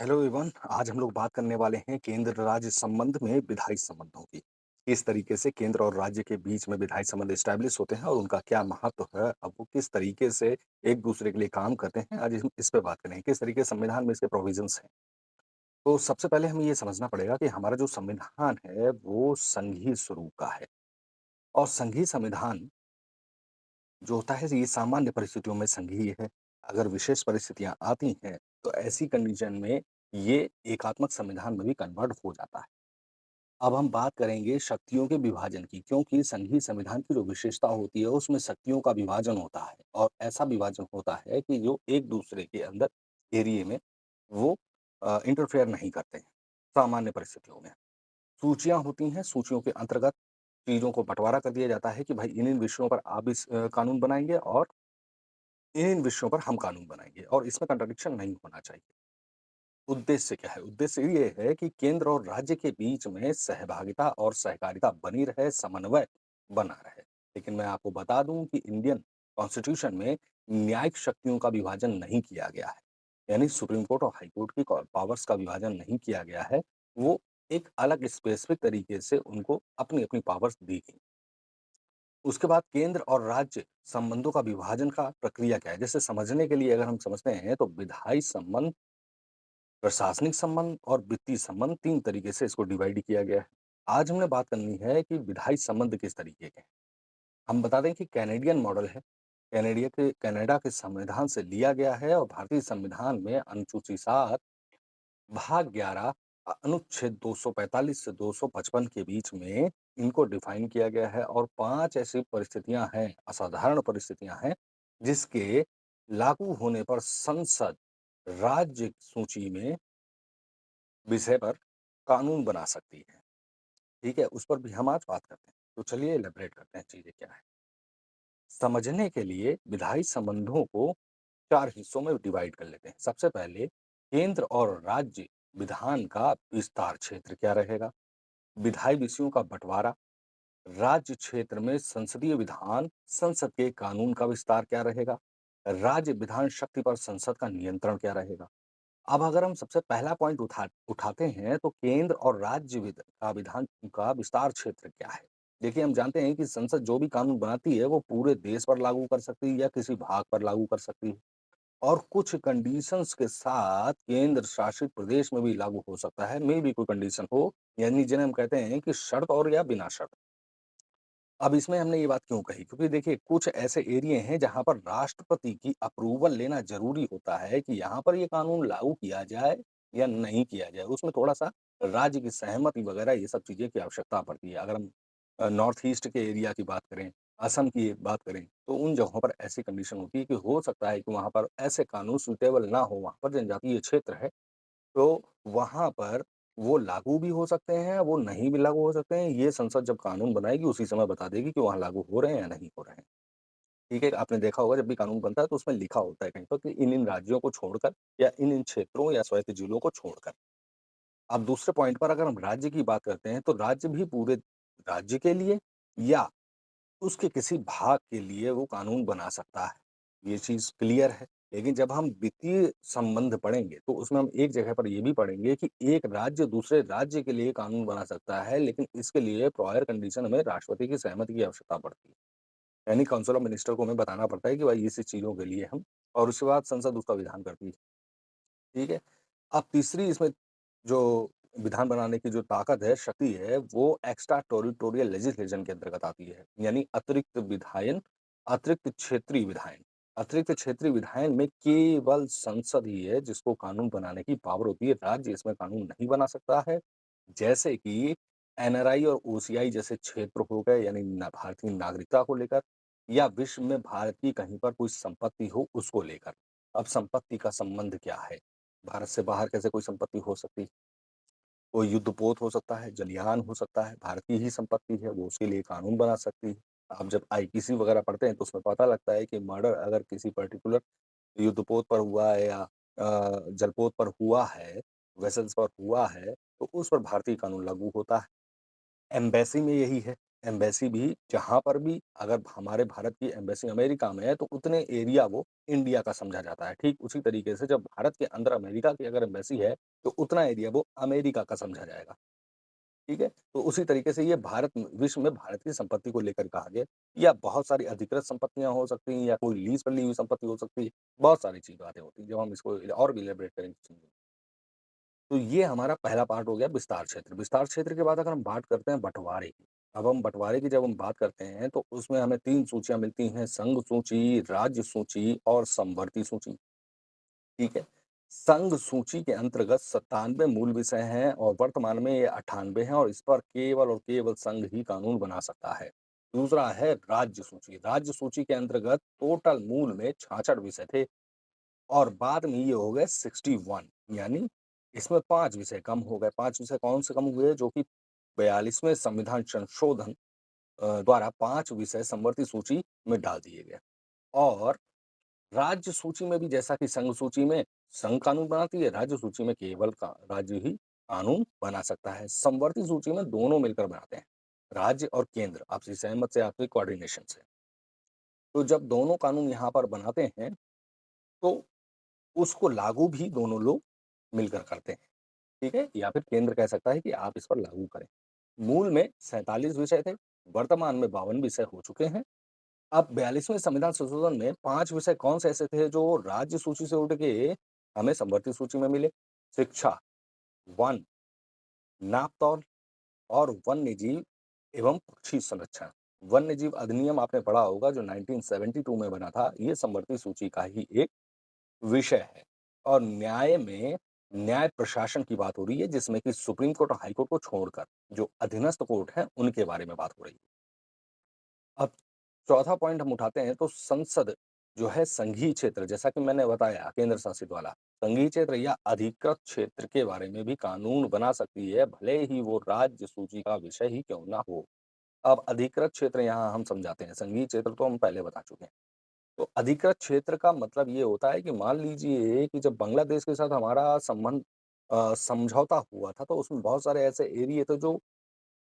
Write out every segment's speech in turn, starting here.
Hello everyone. आज हम लोग बात करने वाले हैं केंद्र राज्य संबंध में विधायी संबंधों की। किस तरीके से केंद्र और राज्य के बीच में विधायी संबंध एस्टैब्लिश होते हैं और उनका क्या महत्व है, अब वो किस तरीके से एक दूसरे के लिए काम करते हैं। आज हम इस पे बात करेंगे किस तरीके से संविधान में इसके प्रोविजंस हैं। तो सबसे पहले हमें ये समझना पड़ेगा कि हमारा जो संविधान है वो संघीय स्वरूप का है। और संघीय संविधान जो होता है ये सामान्य परिस्थितियों में संघीय है। अगर विशेष परिस्थितियां आती हैं तो ऐसी कंडीशन में ये एकात्मक संविधान में भी कन्वर्ट हो जाता है। अब हम बात करेंगे शक्तियों के विभाजन की, क्योंकि संघीय संविधान की जो विशेषता होती है उसमें शक्तियों का विभाजन होता है और ऐसा विभाजन होता है कि जो एक दूसरे के अंदर एरिए में वो इंटरफेयर नहीं करते हैं। सामान्य परिस्थितियों में सूचियां होती हैं, सूचियों के अंतर्गत चीजों को बंटवारा कर दिया जाता है कि भाई इन इन विषयों पर आप इस कानून बनाएंगे और इन इन विषयों पर हम कानून बनाएंगे और इसमें कंट्रडिक्शन नहीं होना चाहिए। उद्देश्य क्या है? उद्देश्य ये है कि केंद्र और राज्य के बीच में सहभागिता और सहकारिता बनी रहे, समन्वय बना रहे। लेकिन मैं आपको बता दूं कि इंडियन कॉन्स्टिट्यूशन में न्यायिक शक्तियों का विभाजन नहीं किया गया है। यानी सुप्रीम कोर्ट और हाई कोर्ट की पावर्स का विभाजन नहीं किया गया है। वो एक अलग स्पेसिफिक तरीके से उनको अपनी-अपनी पावर्स दी गई। उसके बाद केंद्र और राज्य संबंधों का विभाजन का प्रक्रिया क्या है? जैसे समझने के लिए अगर हम समझते हैं तो विधायी संबंध, प्रशासनिक संबंध और वित्तीय संबंध 3 तरीके से इसको डिवाइड किया गया है। आज हमने बात करनी है कि विधायी संबंध किस तरीके के हैं। हम बता दें कि कैनेडियन मॉडल है। कनाडा के संविधान से लिया गया है और भारतीय संविधान में अनुसूची 7 भाग 11 अनुच्छेद 245 से 255 के बीच में इनको डिफाइन किया गया है और 5 ऐसी परिस्थितियां हैं, असाधारण परिस्थितियां हैं, जिसके लागू होने पर संसद राज्य सूची में विषय पर कानून बना सकती है। ठीक है? उस पर भी हम आज बात करते हैं। तो चलिए इलैबोरेट करते हैं चीज़ें क्या हैं। समझने के लिए विधायी संबंधों को 4 हिस्सों में डिवाइड कर लेते हैं। सबसे पहले केंद्र और राज्य विधान का विस्तार क्षेत्र क्या रहेगा? विधायी विषयों का बँटवारा, राज्य क्षेत्र में संसदीय विधान, संसद के कानून का विस्तार क्या रहेगा? राज्य विधान शक्ति पर संसद का नियंत्रण क्या रहेगा? अब अगर हम सबसे पहला पॉइंट उठाते हैं तो केंद्र और राज्य का विधान का विस्तार क्षेत्र क्या है? देखिए, हम जानते हैं कि संसद जो भी कानून बनाती है वो पूरे देश पर लागू कर सकती है या किसी भाग पर लागू कर सकती है और कुछ कंडीशंस के साथ केंद्र शासित प्रदेश में भी लागू हो सकता है। मे भी कोई कंडीशन हो, यानी जिन्हें हम कहते हैं कि शर्त और या बिना शर्त। अब इसमें हमने ये बात क्यों कही? क्योंकि देखिए कुछ ऐसे एरिये हैं जहाँ पर राष्ट्रपति की अप्रूवल लेना ज़रूरी होता है कि यहाँ पर ये कानून लागू किया जाए या नहीं किया जाए। उसमें थोड़ा-सा राज्य की सहमति वगैरह ये सब चीज़ें की आवश्यकता पड़ती है। अगर हम नॉर्थ ईस्ट के एरिया की बात करें, असम की बात करें, तो उन जगहों पर ऐसी कंडीशन होती है कि हो सकता है कि वहाँ पर ऐसे कानून सूटेबल ना हो, वहाँ पर जनजातीय क्षेत्र है। तो वहाँ पर वो लागू भी हो सकते हैं, वो नहीं भी लागू हो सकते हैं। ये संसद जब कानून बनाएगी उसी समय बता देगी कि वहाँ लागू हो रहे हैं या नहीं हो रहे हैं। ठीक है? आपने देखा होगा जब भी कानून बनता है तो उसमें लिखा होता है कहीं पर कि इन-इन राज्यों को छोड़कर या इन-इन क्षेत्रों या स्वायत्त जिलों को छोड़कर। अब दूसरे पॉइंट पर अगर हम राज्य की बात करते हैं तो राज्य भी पूरे राज्य के लिए या उसके किसी भाग के लिए वो कानून बना सकता है। ये चीज़ क्लियर है। लेकिन जब हम वित्तीय संबंध पढ़ेंगे, तो उसमें हम एक जगह पर ये भी पढ़ेंगे कि एक राज्य दूसरे राज्य के लिए कानून बना सकता है, लेकिन इसके लिए प्रायर कंडीशन हमें राष्ट्रपति की सहमति की आवश्यकता पड़ती है। यानी काउंसिल ऑफ मिनिस्टर को हमें बताना पड़ता है कि भाई इस चीज़ों के लिए हम और उसके बाद संसद उसका विधान करती है। ठीक है? अब तीसरी इसमें जो विधान बनाने की जो ताकत है, शक्ति है, वो एक्स्ट्रा टेरिटोरियल लेजिस्लेशन के अंतर्गत आती है। यानी अतिरिक्त क्षेत्रीय विधायन। अतिरिक्त क्षेत्रीय विधायन में केवल संसद ही है जिसको कानून बनाने की पावर होती है, राज्य इसमें कानून नहीं बना सकता है। जैसे कि एनआरआई और ओसीआई जैसे क्षेत्र हो गए, यानी भारतीय नागरिकता को लेकर या विश्व में भारत की कहीं पर कोई संपत्ति हो उसको लेकर। अब संपत्ति का संबंध क्या है? भारत से बाहर कैसे कोई संपत्ति हो सकती है? कोई युद्धपोत हो सकता है, जलियान हो सकता है, भारत की ही संपत्ति है, वो उसके लिए कानून बना सकती है। आप जब आईपीसी वगैरह पढ़ते हैं तो उसमें पता लगता है कि मर्डर अगर किसी पर्टिकुलर युद्धपोत पर हुआ है या जलपोत पर हुआ है, वेसल्स पर हुआ है, तो उस पर भारतीय कानून लागू होता है। एम्बेसी में यही है। एम्बेसी भी जहाँ पर भी अगर हमारे भारत की एम्बेसी अमेरिका में है, तो उतने एरिया वो इंडिया का समझा जाता है। ठीक उसी तरीके से जब भारत के अंदर अमेरिका की अगर एम्बेसी है, तो उतना एरिया वो अमेरिका का समझा जाएगा। ठीक है? तो उसी तरीके से ये भारत विश्व में भारत की संपत्ति को लेकर कहा गया या बहुत सारी अधिकृत संपत्तियाँ हो सकती हैं या कोई लीज़ पर ली हुई संपत्ति हो सकती है। बहुत सारी चीज़ बातें होती हैं, जब हम इसको और भी इलैबोरेट करेंगे। तो ये हमारा पहला पार्ट हो गया विस्तार क्षेत्र। विस्तार क्षेत्र के बाद अगर हम बात करते हैं बँटवारे की। अब हम बँटवारे की जब हम बात करते हैं तो उसमें हमें 3 सूचियाँ मिलती हैं, संघ सूची, राज्य सूची और समवर्ती सूची, ठीक है? संघ सूची के अंतर्गत 97 मूल विषय हैं और वर्तमान में ये 98 हैं और इस पर केवल और केवल संघ ही कानून बना सकता है। दूसरा है राज्य सूची। राज्य सूची के अंतर्गत टोटल मूल में 66 विषय थे और बाद में ये हो गए 61 यानी इसमें 5 विषय कम हो गए। 5 विषय कौन से कम हुए? जो कि 42वें संविधान संशोधन द्वारा 5 विषय समवर्ती सूची में डाल दिए गए। और राज्य सूची में भी जैसा कि संघ सूची में संघ कानून बनाती है, राज्य सूची में केवल का राज्य ही कानून बना सकता है। समवर्ती सूची में दोनों मिलकर बनाते हैं, राज्य और केंद्र आपसी सहमत से, आपसी कोऑर्डिनेशन से। तो जब दोनों कानून यहाँ पर बनाते हैं, तो उसको लागू भी दोनों लोग मिलकर करते हैं, ठीक है? या फिर केंद्र कह सकता है कि आप इस पर लागू करें। मूल में 47 विषय थे, वर्तमान में 52 विषय हो चुके हैं। अब 42वें संविधान संशोधन में 5 विषय कौन से ऐसे थे जो राज्य सूची से उठ के हमें समवर्ती सूची में मिले? शिक्षा, वन, नापतौल और वन्यजीव एवं पक्षी संरक्षण। वन्यजीव अधिनियम आपने पढ़ा होगा जो 1972 में बना था, ये समवर्ती सूची का ही एक विषय है। और न्याय में न्याय प्रशासन की बात हो रही है जिसमें कि सुप्रीम कोर्ट और हाई कोर्ट को छोड़कर जो अधीनस्थ कोर्ट हैं, उनके बारे में बात हो रही है। अब चौथा पॉइंट हम उठाते हैं तो संसद जो है संघीय क्षेत्र जैसा कि मैंने बताया केंद्र शासित वाला, संघीय क्षेत्र या अधिकृत क्षेत्र के बारे में भी कानून बना सकती है, भले ही वो राज्य सूची का विषय ही क्यों ना हो। अब अधिकृत क्षेत्र यहाँ हम समझाते हैं, संघीय क्षेत्र तो हम पहले बता चुके हैं। तो अधिकृत क्षेत्र का मतलब ये होता है कि मान लीजिए कि जब बांग्लादेश के साथ हमारा संबंध समझौता हुआ था, तो उसमें बहुत सारे ऐसे एरिये थे जो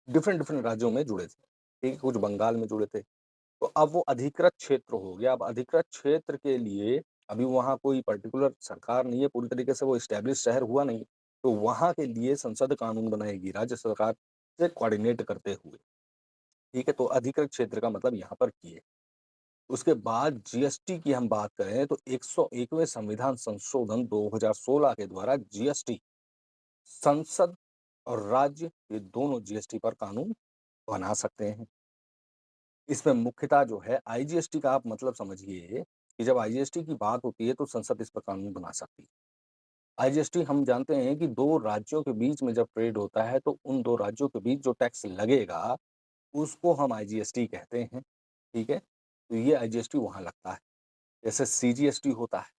डिफरेंट डिफरेंट राज्यों में जुड़े थे, ठीक है? कुछ बंगाल में जुड़े थे। तो अब वो अधिकृत क्षेत्र हो गया। अब अधिकृत क्षेत्र के लिए अभी वहाँ कोई पर्टिकुलर सरकार नहीं है, पूरी तरीके से वो एस्टेब्लिश शहर हुआ नहीं। तो वहाँ के लिए संसद कानून बनाएगी राज्य सरकार से कोऑर्डिनेट करते हुए, ठीक है? तो अधिकृत क्षेत्र का मतलब यहाँ पर ये है। उसके बाद जीएसटी की हम बात करें तो 101वें संविधान संशोधन 2016 के द्वारा जीएसटी संसद और राज्य ये दोनों जीएसटी पर कानून बना सकते हैं। इसमें मुख्यतः जो है आईजीएसटी का आप मतलब समझिए कि जब आईजीएसटी की बात होती है तो संसद इस पर कानून बना सकती है। आईजीएसटी हम जानते हैं कि 2 राज्यों के बीच में जब ट्रेड होता है तो उन 2 राज्यों के बीच जो टैक्स लगेगा, उसको हम आईजीएसटी कहते हैं, ठीक है? तो ये आईजीएसटी वहाँ लगता है। जैसे सीजीएसटी होता है,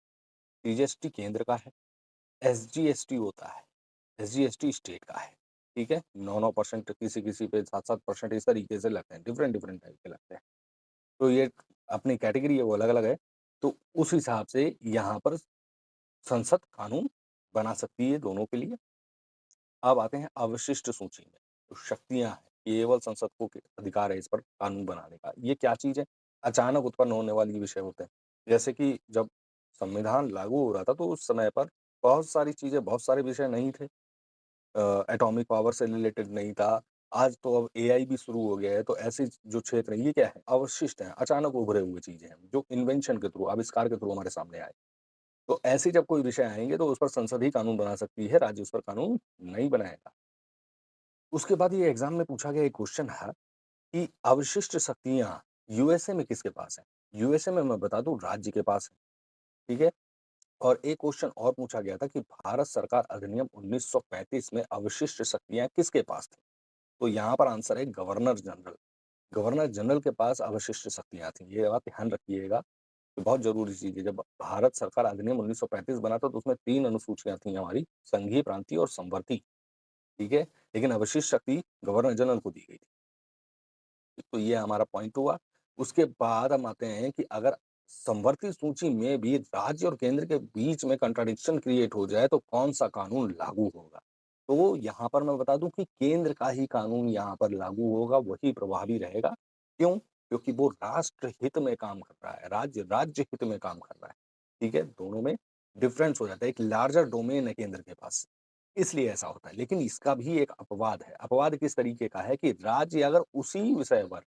सीजीएसटी केंद्र का है, एसजीएसटी होता है, एसजीएसटी स्टेट का है, ठीक है? 9-9% किसी-किसी पे 7-7% इस तरीके से लगते हैं, डिफरेंट-डिफरेंट टाइप के लगते हैं। तो ये अपनी कैटेगरी है वो अलग-अलग है। तो उस हिसाब से यहाँ पर संसद कानून बना सकती है दोनों के लिए। अब आते हैं अवशिष्ट सूची में, तो शक्तियाँ हैं, केवल संसद को के अधिकार है इस पर कानून बनाने का। ये क्या चीज़ है? अचानक उत्पन्न होने वाली विषय होते हैं। जैसे कि जब संविधान लागू हो रहा था तो उस समय पर बहुत सारी चीज़ें, बहुत सारे विषय नहीं थे। एटॉमिक पावर से रिलेटेड नहीं था। आज तो अब एआई भी शुरू हो गया है, तो ऐसे जो क्षेत्र हैं, ये क्या है? अवशिष्ट हैं, अचानक उभरे हुए चीज़ें हैं, जो इन्वेंशन के थ्रू, आविष्कार के थ्रू हमारे सामने आए। तो ऐसे जब कोई विषय आएँगे, तो उस पर संसद ही कानून बना सकती है, राज्य उस पर कानून नहीं बनाएगा। उसके बाद ये एग्ज़ाम में पूछा गया एक क्वेश्चन है कि अवशिष्ट शक्तियाँ यूएसए में किसके पास हैं? यूएसए में मैं बता दूँ राज्य के पास है, ठीक है? और एक क्वेश्चन और पूछा गया था कि भारत सरकार अधिनियम 1935 में अवशिष्ट शक्तियाँ किसके पास थी? तो यहाँ पर आंसर है गवर्नर जनरल। गवर्नर जनरल के पास अवशिष्ट शक्तियाँ थीं। ये बात ध्यान रखिएगा, ये बहुत ज़रूरी चीज़ है। जब भारत सरकार अधिनियम 1935 बना था तो उसमें 3 अनुसूचियाँ थीं हमारी, संघीय, प्रांतीय और समवर्ती, ठीक है? लेकिन अवशिष्ट शक्ति गवर्नर जनरल को दी गई थी। तो ये हमारा पॉइंट हुआ। उसके बाद हम आते हैं कि अगर समवर्ती सूची में भी राज्य और केंद्र के बीच में कॉन्ट्रडिक्शन क्रिएट हो जाए तो कौन-सा कानून लागू होगा? तो यहाँ पर मैं बता दूँ कि केंद्र का ही कानून यहाँ पर लागू होगा, वही प्रभावी रहेगा। क्यों? क्योंकि वो राष्ट्र हित में काम कर रहा है, राज्य हित में काम कर रहा है। ठीक है? दोनों में डिफरेंस हो जाता है, एक लार्जर डोमेन है केंद्र के पास, इसलिए ऐसा होता है। लेकिन इसका भी एक अपवाद है, अपवाद किस तरीके का है कि राज्य अगर उसी विषय पर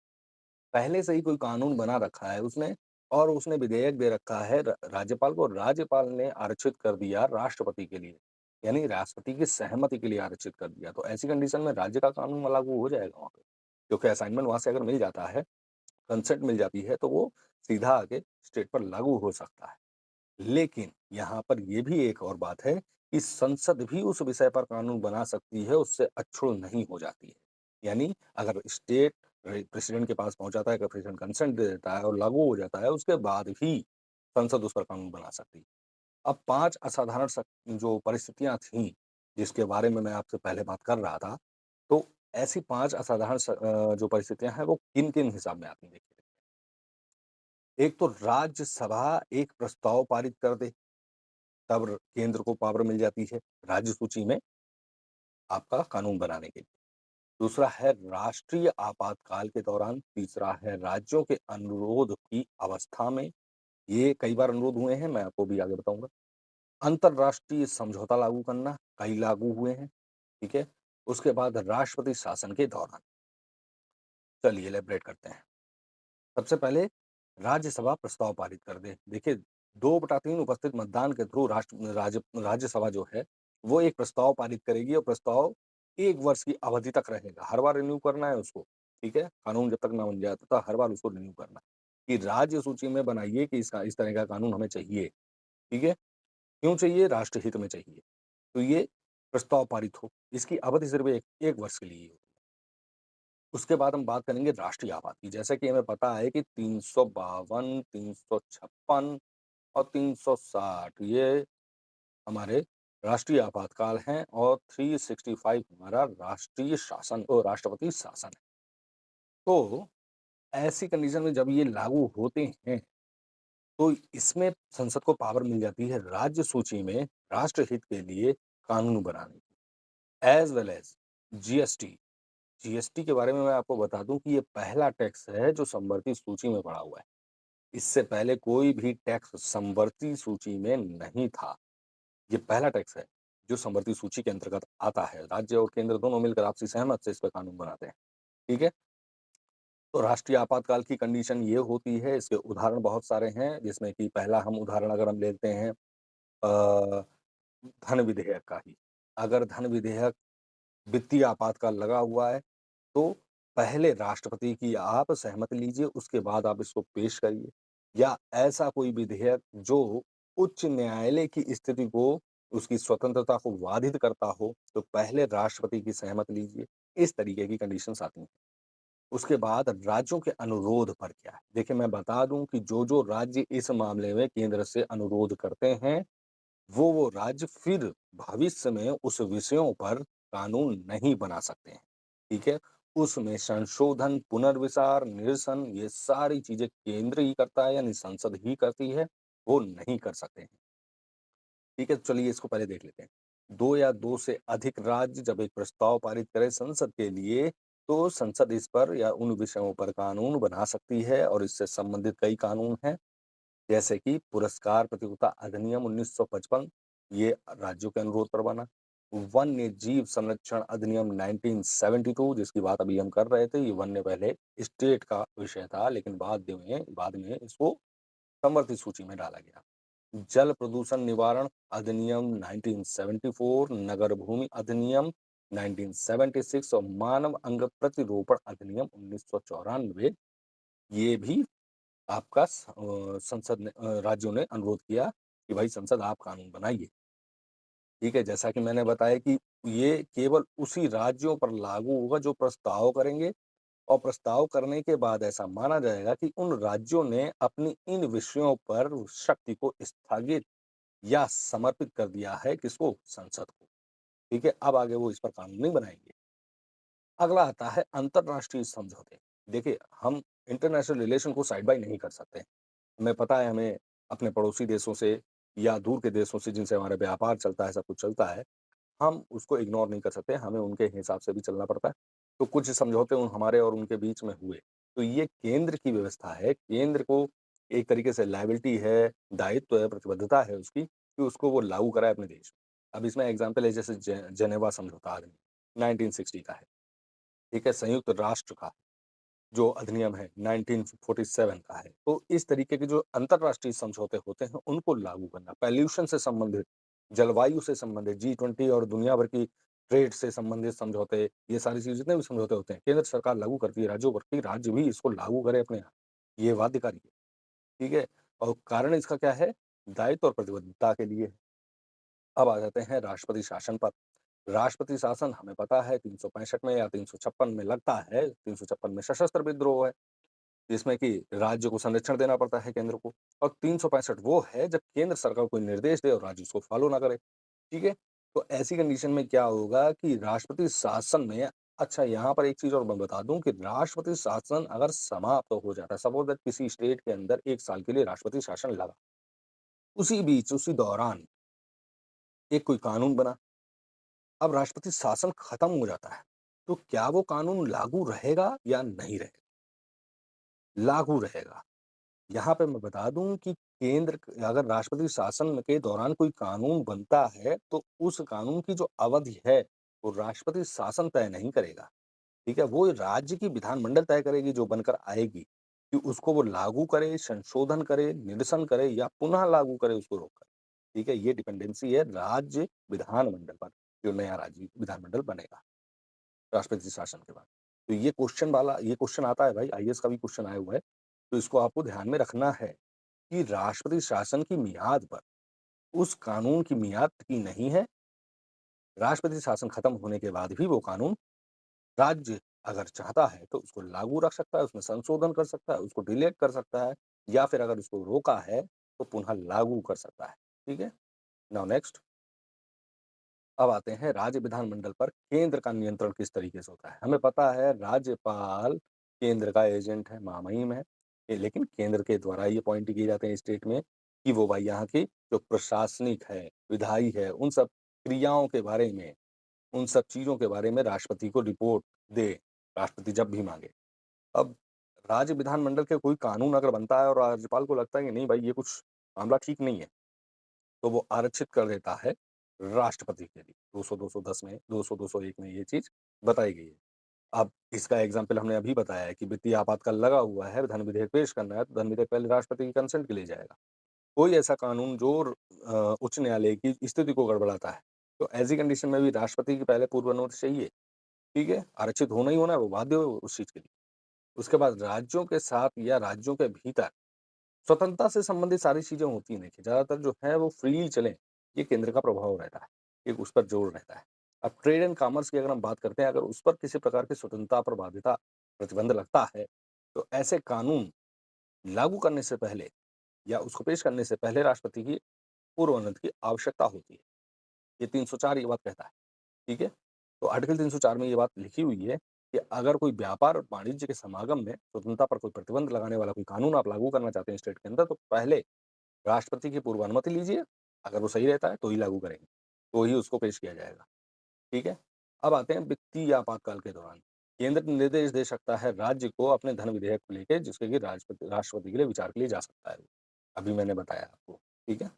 पहले से ही कोई कानून बना रखा है उसने और उसने विधेयक दे रखा है राज्यपाल को, राज्यपाल ने आरक्षित कर दिया राष्ट्रपति के लिए, यानी राष्ट्रपति की सहमति के लिए आरक्षित कर दिया, तो ऐसी कंडीशन में राज्य का कानून लागू हो जाएगा वहाँ पे। क्योंकि असाइनमेंट वहाँ से अगर मिल जाता है, कंसेंट मिल जाती है, तो वो सीधा आके स्टेट पर लागू हो सकता है। लेकिन यहाँ पर ये भी एक और बात है कि संसद भी उस विषय पर कानून बना सकती है, उससे अछूड़ नहीं हो जाती है। यानी अगर स्टेट प्रेसिडेंट के पास पहुँच जाता है, अगर प्रेसिडेंट कंसेंट दे देता है और लागू हो जाता है, उसके बाद भी संसद उस पर कानून बना सकती है। अब 5 असाधारण जो परिस्थितियाँ थीं, जिसके बारे में मैं आपसे पहले बात कर रहा था, तो ऐसी 5 असाधारण जो परिस्थितियाँ हैं, वो किन-किन हिसाब में आती हैं देखिए। एक तो राज्यसभा एक प्रस्ताव पारित कर दे, तब केंद्र को पावर मिल जाती है राज्य सूची में आपका कानून बनाने के लिए। दूसरा है राष्ट्रीय आपातकाल के दौरान, तीसरा है राज्यों के अनुरोध की अवस्था में, ये कई बार अनुरोध हुए हैं, मैं आपको भी आगे बताऊँगा। अंतर्राष्ट्रीय समझौता लागू करना, कई लागू हुए हैं, ठीक है? उसके बाद राष्ट्रपति शासन के दौरान। चलिए इलैबोरेट करते हैं। सबसे पहले राज्यसभा प्रस्ताव पारित कर दे। देखिए 2/3 उपस्थित मतदान के थ्रू राज्यसभा जो है, वो एक प्रस्ताव पारित करेगी और प्रस्ताव 1 वर्ष की अवधि तक रहेगा। हर बार रिन्यू करना है उसको, ठीक है? कानून जब तक ना बन जाए तब तक हर बार उसको रिन्यू करना है, कि राज्य सूची में बनाइए कि इसका इस तरह का कानून हमें चाहिए, ठीक है? क्यों चाहिए? राष्ट्रहित में चाहिए। तो ये प्रस्ताव पारित हो, इसकी अवधि सिर्फ 1 वर्ष के लिए ही हो। उसके बाद हम बात करेंगे राष्ट्रीय आपात की। जैसा कि हमें पता है कि 352, 356 और 360 ये हमारे राष्ट्रीय आपातकाल हैं और 365 हमारा राष्ट्रीय शासन राष्ट्रपति शासन है। तो ऐसी कंडीशन में जब ये लागू होते हैं, तो इसमें संसद को पावर मिल जाती है राज्य सूची में राष्ट्रहित के लिए कानून बनाने की। As well as GST. GST के बारे में मैं आपको बता दूँ कि ये पहला टैक्स है जो समवर्ती सूची में पड़ा हुआ है। इससे पहले कोई भी टैक्स समवर्ती सूची में नहीं था। ये पहला टैक्स है जो समवर्ती सूची के अंतर्गत आता है। राज्य और केंद्र दोनों मिलकर आपसी सहमत से इस पे कानून बनाते हैं। ठीक है? तो राष्ट्रीय आपातकाल की कंडीशन ये होती है, इसके उदाहरण बहुत सारे हैं, जिसमें कि पहला हम उदाहरण अगर हम लेते हैं अ, धन विधेयक का ही। अगर धन विधेयक वित्तीय आपातकाल लगा हुआ है, तो पहले राष्ट्रपति की आप सहमति लीजिए, उसके बाद आप इसको पेश करिए। या ऐसा कोई विधेयक जो उच्च न्यायालय की स्थिति को, उसकी स्वतंत्रता को बाधित करता हो, तो पहले राष्ट्रपति की सहमति लीजिए। इस तरीके की कंडीशंस आती हैं। उसके बाद राज्यों के अनुरोध पर क्या है? देखिए, मैं बता दूँ कि जो-जो राज्य इस मामले में केंद्र से अनुरोध करते हैं, वो राज्य फिर भविष्य में उस विषयों पर कानून नहीं बना सकते हैं, ठीक है? उसमें संशोधन, पुनर्विचार, निरसन ये सारी चीज़ें केंद्र ही करता है यानी संसद ही करती है, वो नहीं कर सकते हैं, ठीक है? तो चलिए इसको पहले देख लेते हैं। 2 या 2 से अधिक राज्य जब एक प्रस्ताव पारित करें संसद के लिए, तो संसद इस पर या उन विषयों पर कानून बना सकती है और इससे संबंधित कई कानून हैं। जैसे कि पुरस्कार प्रतियोगिता अधिनियम 1955 ये राज्यों के अनुरोध पर बना। वन्य जीव संरक्षण अधिनियम 1972 जिसकी बात अभी हम कर रहे थे, ये वन्य पहले स्टेट का विषय था लेकिन बाद में इसको समवर्ती सूची में डाला गया। जल प्रदूषण निवारण अधिनियम 1974, नगर भूमि अधिनियम 1976 और मानव अंग प्रतिरोपण अधिनियम 1994 ये भी आपका राज्यों ने अनुरोध किया कि भाई संसद आप कानून बनाइए। ठीक है? जैसा कि मैंने बताया कि ये केवल उसी राज्यों पर लागू होगा जो प्रस्ताव करेंगे और प्रस्ताव करने के बाद ऐसा माना जाएगा कि उन राज्यों ने अपनी इन विषयों पर शक्ति को स्थगित या समर्पित कर दिया है किसको? संसद को। ठीक है? अब आगे वो इस पर कानून नहीं बनाएँगे। अगला आता है अंतर्राष्ट्रीय समझौते। देखिए, हम इंटरनेशनल रिलेशन को साइड बाय नहीं कर सकते। हमें पता है हमें अपने पड़ोसी देशों से या दूर के देशों से जिनसे हमारा व्यापार चलता है, सब कुछ चलता है, हम उसको इग्नोर नहीं कर सकते, हमें उनके हिसाब से भी चलना पड़ता है। तो कुछ समझौते हमारे और उनके बीच में हुए। तो ये केंद्र की व्यवस्था है, केंद्र को एक तरीके से लायबिलिटी है, दायित्व है, प्रतिबद्धता है उसकी कि उसको वो लागू कराए अपने देश में। अब इसमें एग्ज़ाम्पल है जैसे जेनेवा समझौता अधिनियम 1960 का है, ठीक है? संयुक्त राष्ट्र का जो अधिनियम है 1947 का है। तो इस तरीके के जो अंतर्राष्ट्रीय समझौते होते हैं, उनको लागू करना, पॉल्यूशन से संबंधित, जलवायु से संबंधित, जी20 और दुनिया भर की ट्रेड से संबंधित समझौते, ये सारी चीज़ जितने भी समझौते होते हैं, केंद्र सरकार लागू करती है राज्यों पर कि राज्य भी इसको लागू करे अपने यहाँ। ये बाध्यकारी है, ठीक है? और कारण इसका क्या है? दायित्व और प्रतिबद्धता के लिए। अब आ जाते हैं राष्ट्रपति शासन पर। राष्ट्रपति शासन हमें पता है 365 में या 356 में लगता है, 356 में सशस्त्र विद्रोह है। जिसमें कि राज्य को संरक्षण देना पड़ता है केंद्र को और 365 वो है जब केंद्र सरकार कोई निर्देश दे और राज्य उसको फॉलो ना करे, ठीक है? तो ऐसी कंडीशन में क्या होगा कि राष्ट्रपति शासन में अच्छा यहाँ पर एक चीज़ और मैं बता दूँ कि राष्ट्रपति शासन अगर समाप्त हो जाता है, सपोज़ दैट किसी स्टेट के अंदर 1 साल के लिए राष्ट्रपति शासन लगा, उसी बीच, उसी दौरान एक कोई कानून बना, अब राष्ट्रपति शासन खत्म हो जाता है, तो क्या वो कानून लागू रहेगा या नहीं रहेगा? लागू रहेगा। यहाँ पे मैं बता दूँ कि अगर राष्ट्रपति शासन के दौरान कोई कानून बनता है, तो उस कानून की जो अवधि है, वो राष्ट्रपति शासन तय नहीं करेगा, ठीक है? वो राज्य की विधानमंडल तय करेगी जो बनकर आएगी, कि उसको वो लागू करे, संशोधन करे, निरसन करे या पुनः लागू करे उसको रोक कर, ठीक है? ये डिपेंडेंसी है राज्य विधानमंडल पर, जो नया राज्य विधानमंडल बनेगा, राष्ट्रपति शासन के बाद। तो ये क्वेश्चन आता है भाई, आईएएस का भी क्वेश्चन आया हुआ है, तो इसको आपको ध्यान में रखना है। कि राष्ट्रपति शासन की मियाद पर उस कानून की मियाद की नहीं है, राष्ट्रपति शासन खत्म होने के बाद भी वो कानून राज्य अगर चाहता है तो उसको लागू रख सकता है, उसमें संशोधन कर सकता है, उसको डिलीट कर सकता है या फिर अगर उसको रोका है तो पुनः लागू कर सकता है, ठीक है? नाउ नेक्स्ट अब आते हैं राज्य विधानमंडल पर केंद्र का नियंत्रण किस तरीके से होता है। हमें पता है राज्यपाल केंद्र का एजेंट है, महामहिम है, लेकिन केंद्र के द्वारा ये अपॉइंट किए जाते हैं स्टेट में कि वो भाई यहाँ की जो प्रशासनिक है, विधायी है, उन सब क्रियाओं के बारे में, उन सब चीज़ों के बारे में राष्ट्रपति को रिपोर्ट दे, राष्ट्रपति जब भी माँगे। अब राज्य विधानमंडल के कोई कानून अगर बनता है और राज्यपाल को लगता है कि नहीं भाई ये कुछ मामला ठीक नहीं है, तो वो आरक्षित कर देता है राष्ट्रपति के लिए। 200, 210 में 200, 201 में ये चीज़ बताई गई है। अब इसका एग्ज़ाम्पल हमने अभी बताया है कि वित्तीय आपातकाल लगा हुआ है, धन विधेयक पेश करना है, तो धन विधेयक पहले राष्ट्रपति की कंसेंट के लिए जाएगा। कोई ऐसा कानून जो उच्च न्यायालय की स्थिति को गड़बड़ाता है, तो ऐसी कंडीशन में भी राष्ट्रपति की पहले पूर्व अनुमति चाहिए, ठीक है? आरक्षित होना ही होना है, वो बाध्य हो उस चीज़ के लिए। उसके बाद राज्यों के साथ या राज्यों के भीतर स्वतंत्रता से संबंधित सारी चीज़ें होती हैं देखिए, ज़्यादातर जो है वो फ्रीली चलें, ये केंद्र का प्रभाव रहता है, एक उस पर जोर रहता है। अब ट्रेड एंड कॉमर्स की अगर हम बात करते हैं, अगर उस पर किसी प्रकार की स्वतंत्रता पर बाध्यता प्रतिबंध लगता है, तो ऐसे कानून लागू करने से पहले या उसको पेश करने से पहले राष्ट्रपति की पूर्व अनुमति की आवश्यकता होती है। ये 304 ये बात कहता है, ठीक है? तो आर्टिकल 304 में ये बात लिखी हुई है कि अगर कोई व्यापार और वाणिज्य के समागम में स्वतंत्रता पर कोई प्रतिबंध लगाने वाला कोई कानून आप लागू करना चाहते हैं स्टेट के अंदर, तो पहले राष्ट्रपति की पूर्व अनुमति लीजिए, अगर वो सही रहता है तो ही लागू करेंगे, तो ही उसको पेश किया जाएगा, ठीक है? अब आते हैं वित्तीय आपातकाल के दौरान, केंद्र निर्देश दे सकता है राज्य को अपने धन विधेयक को लेके जिसके कि राष्ट्रपति के लिए विचार के लिए जा सकता है। अभी मैंने बताया आपको, ठीक है?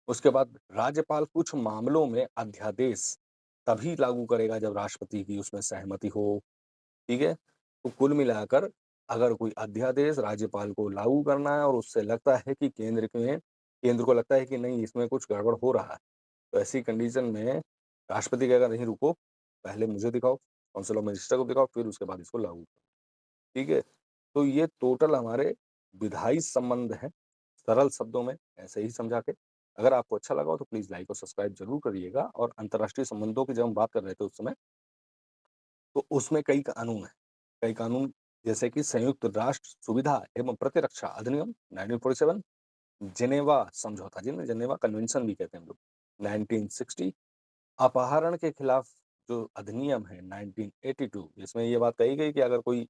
उसके बाद राज्यपाल कुछ मामलों में अध्यादेश तभी लागू करेगा जब राष्ट्रपति की उसमें सहमति हो, ठीक है? तो कुल मिलाकर अगर कोई अध्यादेश राज्यपाल को लागू करना है और उससे लगता है कि केंद्र को लगता है कि नहीं इसमें कुछ गड़बड़ हो रहा है, तो ऐसी कंडीशन में राष्ट्रपति कहेगा नहीं रुको, पहले मुझे दिखाओ, काउंसिल ऑफ मिनिस्टर को दिखाओ फिर उसके बाद इसको लागू करो, ठीक है? तो ये टोटल हमारे विधायी संबंध हैं, सरल शब्दों में ऐसे ही समझा के। अगर आपको अच्छा लगा हो तो प्लीज़ लाइक और सब्सक्राइब ज़रूर करिएगा और अंतर्राष्ट्रीय संबंधों की जब हम बात कर रहे थे उस समय, तो उसमें कई कानून हैं। कई कानून जैसे कि संयुक्त राष्ट्र सुविधा एवं प्रतिरक्षा अधिनियम 1947, जेनेवा समझौता जिन्हें जेनेवा कन्वेंशन भी कहते हैं हम लोग 1960, अपहरण के खिलाफ जो अधिनियम है 1982 इसमें ये बात कही गई कि अगर कोई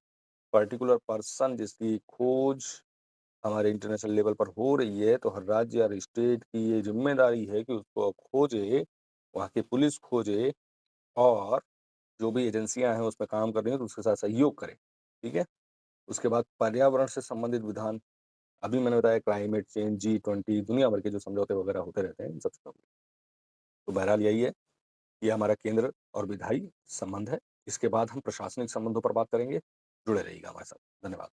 पर्टिकुलर पर्सन जिसकी खोज हमारे इंटरनेशनल लेवल पर हो रही है, तो हर राज्य और स्टेट की ये ज़िम्मेदारी है कि उसको खोजे वहाँ की पुलिस खोजे और जो भी एजेंसियाँ हैं उसमें काम कर रही हैं तो उसके साथ सहयोग करे, ठीक है? उसके बाद पर्यावरण से संबंधित विधान, अभी मैंने बताया क्लाइमेट चेंज, G20 दुनिया भर के जो समझौते वगैरह होते रहते हैं, इन सब चीज़ों में। तो बहरहाल यही है, ये हमारा केंद्र और विधायी संबंध है। इसके बाद हम प्रशासनिक संबंधों पर बात करेंगे। जुड़े रहिएगा हमारे साथ। धन्यवाद।